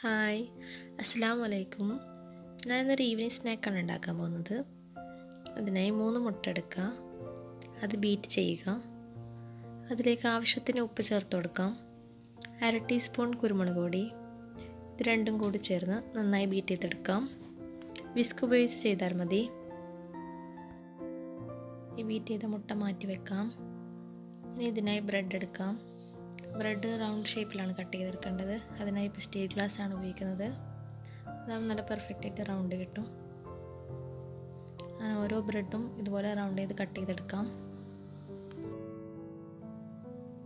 Hi, അസ്സലാമു അലൈക്കും. ഞാനിന്നൊരു evening സ്നാക്കാണ് ഉണ്ടാക്കാൻ പോകുന്നത്. അതിനായി 3 മുട്ട എടുക്കുക, അത് ബീറ്റ് ചെയ്യുക. അതിലേക്ക് ആവശ്യത്തിന് ഉപ്പ് ചേർത്ത് കൊടുക്കാം. 1/2 ടീസ്പൂൺ കുരുമുളക് പൊടി. ഇത് രണ്ടും കൂടി ചേർന്ന് നന്നായി ബീറ്റ് ചെയ്തെടുക്കാം. വിസ്ക് ഉപയോഗിച്ച് ചെയ്താൽ മതി. ഈ ബീറ്റ് ചെയ്ത മുട്ട മാറ്റി വെക്കാം. ഇനി ഇതിനായി ബ്രെഡ് എടുക്കാം. ബ്രെഡ് റൗണ്ട് ഷേപ്പിലാണ് കട്ട് ചെയ്തെടുക്കേണ്ടത്. അതിനായി ഇപ്പോൾ സ്റ്റീൽ ഗ്ലാസ് ആണ് ഉപയോഗിക്കുന്നത്. അതാകുമ്പോൾ നല്ല പെർഫെക്റ്റ് ആയിട്ട് റൗണ്ട് കിട്ടും. അങ്ങനെ ഓരോ ബ്രെഡും ഇതുപോലെ റൗണ്ട് ചെയ്ത് കട്ട് ചെയ്തെടുക്കാം.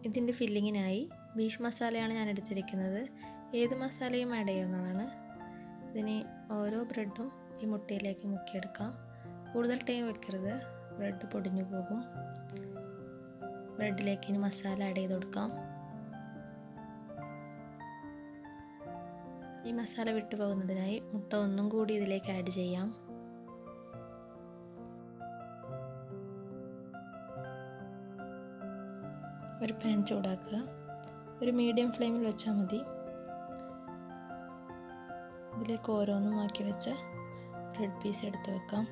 ഇതിൻ്റെ ഫില്ലിങ്ങിനായി ബീഫ് മസാലയാണ് ഞാൻ എടുത്തിരിക്കുന്നത്. ഏത് മസാലയും ആഡ് ചെയ്യാവുന്നതാണ്. ഇതിന് ഓരോ ബ്രെഡും ഈ മുട്ടയിലേക്ക് മുക്കിയെടുക്കാം. കൂടുതൽ ടൈം വെക്കരുത്, ബ്രെഡ് പൊടിഞ്ഞു പോകും. ബ്രെഡിലേക്ക് ഇനി മസാല ആഡ് ചെയ്ത് കൊടുക്കാം. ഈ മസാല വിട്ടു പോകുന്നതിനായി മുട്ട ഒന്നും കൂടി ഇതിലേക്ക് ആഡ് ചെയ്യാം. ഒരു പാൻ ചൂടാക്കുക. ഒരു മീഡിയം ഫ്ലെയിമിൽ വെച്ചാൽ മതി. ഇതിലേക്ക് ഓരോന്നും ആക്കി വെച്ച ബ്രെഡ് പീസ് എടുത്ത് വെക്കാം.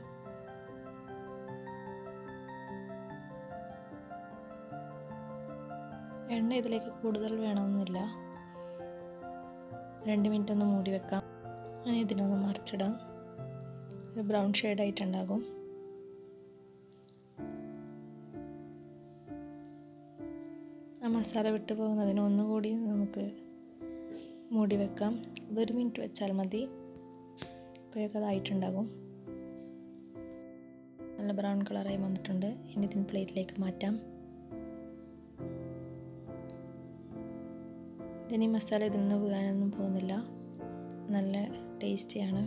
എണ്ണ ഇതിലേക്ക് കൂടുതൽ വേണമെന്നില്ല. 2 മിനിറ്റ് ഒന്ന് മൂടി വെക്കാം. അങ്ങനെ ഇതിനൊന്ന് മറിച്ചിടാം. ഒരു ബ്രൗൺ ഷെയ്ഡായിട്ടുണ്ടാകും. ആ മസാല വിട്ടു പോകുന്നതിന് ഒന്നുകൂടി നമുക്ക് മൂടി വെക്കാം. അതൊരു മിനിറ്റ് വെച്ചാൽ മതി. അപ്പോഴേക്കും അതായിട്ടുണ്ടാകും. നല്ല ബ്രൗൺ കളറായി വന്നിട്ടുണ്ട്. ഇനി ഇതിന് പ്ലേറ്റിലേക്ക് മാറ്റാം. ഇതിന് മസാല ഇതിൽ നിന്ന് വീഴാനൊന്നും പോകുന്നില്ല. നല്ല ടേസ്റ്റിയാണ്.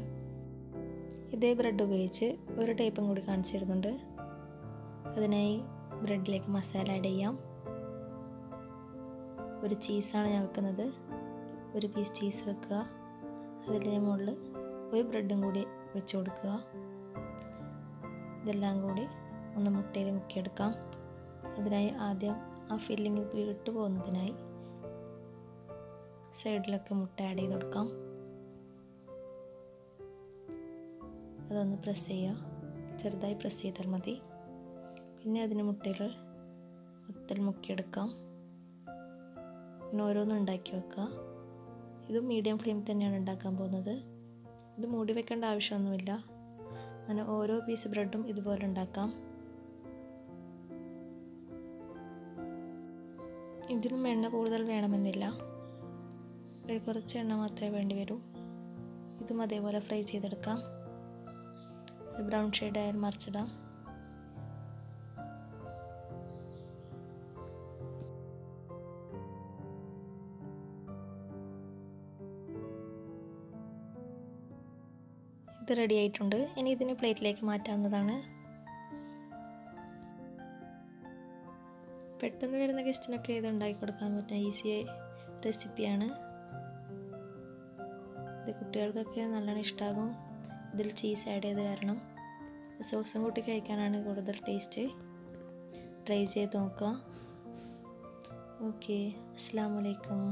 ഇതേ ബ്രെഡ് ഉപയോഗിച്ച് ഒരു ടൈപ്പും കൂടി കാണിച്ചു തരുന്നുണ്ട്. അതിനായി ബ്രെഡിലേക്ക് മസാല ആഡ് ചെയ്യാം. ഒരു ചീസാണ് ഞാൻ വെക്കുന്നത്. ഒരു പീസ് ചീസ് വെക്കുക. അതിൻ്റെ മുകളിൽ ഒരു ബ്രെഡും കൂടി വെച്ച് കൊടുക്കുക. ഇതെല്ലാം കൂടി ഒന്ന് മുട്ടയിൽ മുക്കിയെടുക്കാം. അതിനായി ആദ്യം ആ ഫില്ലിങ് വിട്ടു പോകുന്നതിനായി സൈഡിലൊക്കെ മുട്ട ആഡ് ചെയ്ത് കൊടുക്കാം. അതൊന്ന് പ്രസ് ചെയ്യുക. ചെറുതായി പ്രസ് ചെയ്താൽ മതി. പിന്നെ അതിന് മുട്ടയിൽ മൊത്തത്തിൽ മുക്കിയെടുക്കാം. പിന്നെ ഓരോന്നും ഉണ്ടാക്കി വെക്കുക. ഇത് മീഡിയം ഫ്ലെയിമിൽ തന്നെയാണ് ഉണ്ടാക്കാൻ പോകുന്നത്. ഇത് മൂടി വെക്കേണ്ട ആവശ്യമൊന്നുമില്ല. അങ്ങനെ ഓരോ പീസ് ബ്രെഡും ഇതുപോലെ ഉണ്ടാക്കാം. ഇതിനും എണ്ണ കൂടുതൽ വേണമെന്നില്ല. കുറച്ച് എണ്ണ മാത്രമേ വേണ്ടി വരൂ. ഇതും അതേപോലെ ഫ്രൈ ചെയ്തെടുക്കാം. ബ്രൗൺ ഷെയ്ഡ് ആയാൽ മറിച്ചിടാം. ഇത് റെഡി ആയിട്ടുണ്ട്. ഇനി ഇതിന് പ്ലേറ്റിലേക്ക് മാറ്റാവുന്നതാണ്. പെട്ടെന്ന് വരുന്ന ഗസ്റ്റിനൊക്കെ ഇത് ഉണ്ടാക്കി കൊടുക്കാൻ പറ്റുന്ന ഈസി റെസിപ്പിയാണ്. ഇത് കുട്ടികൾക്കൊക്കെ നല്ലോണം ഇഷ്ടമാകും. ഇതിൽ ചീസ് ആഡ് ചെയ്ത് കാരണം സോസും കൂട്ടി കഴിക്കാനാണ് കൂടുതൽ ടേസ്റ്റ്. ട്രൈ ചെയ്ത് നോക്കുക. ഓക്കെ, അസ്സലാമു അലൈക്കും.